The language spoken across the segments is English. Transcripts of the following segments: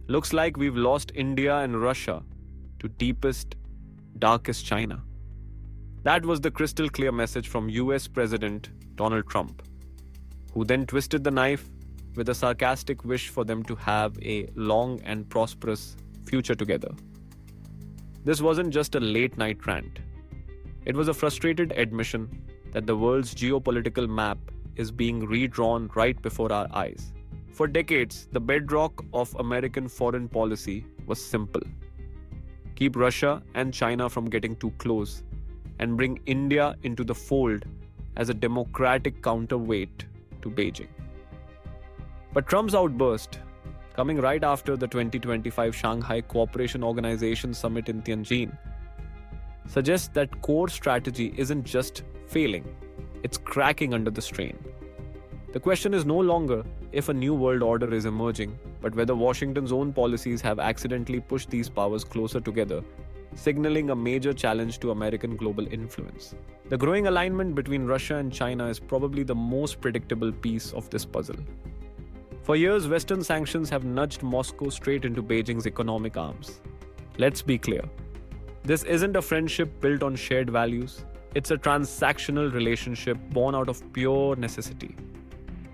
Looks like we've lost India and Russia to deepest, darkest China. That was the crystal clear message from US President Donald Trump, who then twisted the knife with a sarcastic wish for them to have a long and prosperous future together. This wasn't just a late night rant. It was a frustrated admission that the world's geopolitical map is being redrawn right before our eyes. For decades, the bedrock of American foreign policy was simple: keep Russia and China from getting too close, and bring India into the fold as a democratic counterweight to Beijing. But Trump's outburst, coming right after the 2025 Shanghai Cooperation Organization Summit in Tianjin, suggests that core strategy isn't just failing, it's cracking under the strain. The question is no longer if a new world order is emerging, but whether Washington's own policies have accidentally pushed these powers closer together, signaling a major challenge to American global influence. The growing alignment between Russia and China is probably the most predictable piece of this puzzle. For years, Western sanctions have nudged Moscow straight into Beijing's economic arms. Let's be clear. This isn't a friendship built on shared values. It's a transactional relationship born out of pure necessity.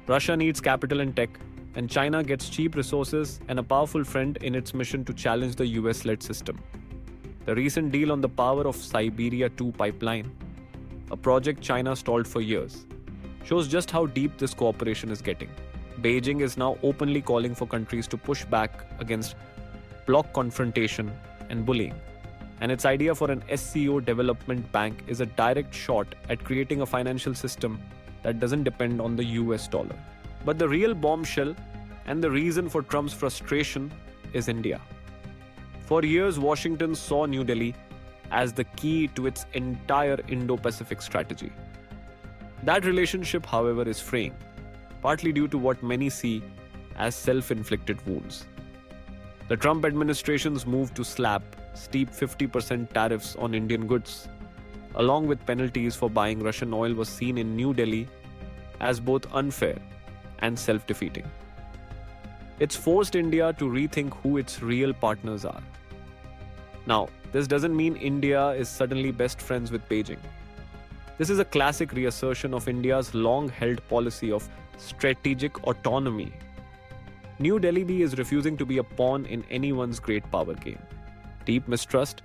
Russia needs capital and tech, and China gets cheap resources and a powerful friend in its mission to challenge the US-led system. The recent deal on the Power of Siberia 2 pipeline, a project China stalled for years, shows just how deep this cooperation is getting. Beijing is now openly calling for countries to push back against bloc confrontation and bullying. And its idea for an SCO development bank is a direct shot at creating a financial system that doesn't depend on the US dollar. But the real bombshell and the reason for Trump's frustration is India. For years, Washington saw New Delhi as the key to its entire Indo-Pacific strategy. That relationship, however, is fraying, partly due to what many see as self-inflicted wounds. The Trump administration's move to slap steep 50% tariffs on Indian goods, along with penalties for buying Russian oil, was seen in New Delhi as both unfair and self-defeating. It's forced India to rethink who its real partners are. Now, this doesn't mean India is suddenly best friends with Beijing. This is a classic reassertion of India's long-held policy of strategic autonomy. New Delhi is refusing to be a pawn in anyone's great power game. Deep mistrust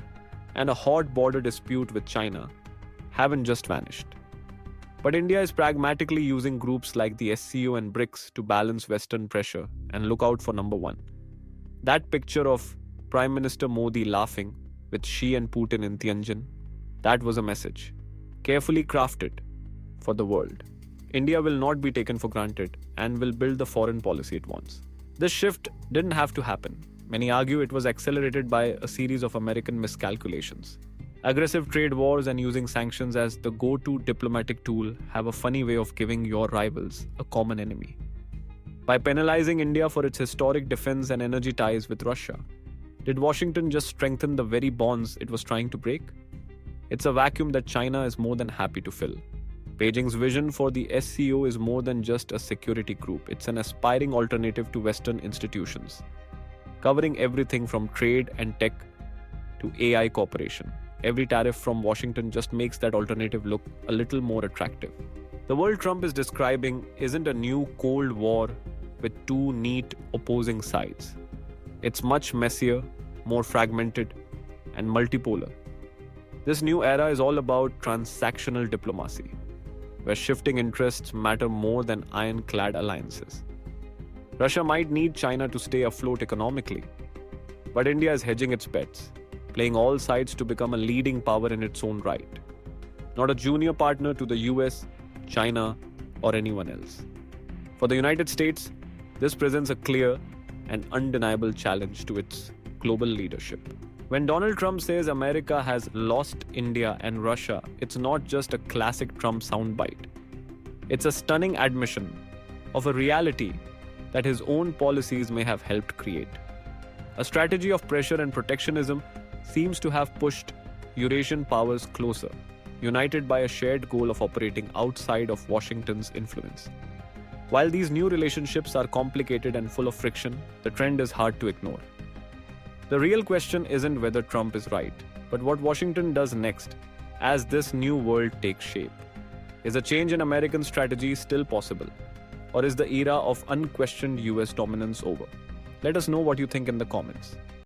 and a hot border dispute with China haven't just vanished. But India is pragmatically using groups like the SCO and BRICS to balance Western pressure and look out for number one. That picture of Prime Minister Modi laughing with Xi and Putin in Tianjin, that was a message, carefully crafted for the world. India will not be taken for granted and will build the foreign policy it wants. This shift didn't have to happen. Many argue it was accelerated by a series of American miscalculations. Aggressive trade wars and using sanctions as the go-to diplomatic tool have a funny way of giving your rivals a common enemy. By penalizing India for its historic defense and energy ties with Russia, did Washington just strengthen the very bonds it was trying to break? It's a vacuum that China is more than happy to fill. Beijing's vision for the SCO is more than just a security group. It's an aspiring alternative to Western institutions, covering everything from trade and tech to AI cooperation. Every tariff from Washington just makes that alternative look a little more attractive. The world Trump is describing isn't a new Cold War with two neat opposing sides. It's much messier, more fragmented, and multipolar. This new era is all about transactional diplomacy, where shifting interests matter more than ironclad alliances. Russia might need China to stay afloat economically, but India is hedging its bets, playing all sides to become a leading power in its own right, not a junior partner to the US, China, or anyone else. For the United States, this presents a clear and undeniable challenge to its global leadership. When Donald Trump says America has lost India and Russia, it's not just a classic Trump soundbite. It's a stunning admission of a reality that his own policies may have helped create. A strategy of pressure and protectionism seems to have pushed Eurasian powers closer, united by a shared goal of operating outside of Washington's influence. While these new relationships are complicated and full of friction, the trend is hard to ignore. The real question isn't whether Trump is right, but what Washington does next as this new world takes shape. Is a change in American strategy still possible? Or is the era of unquestioned US dominance over? Let us know what you think in the comments.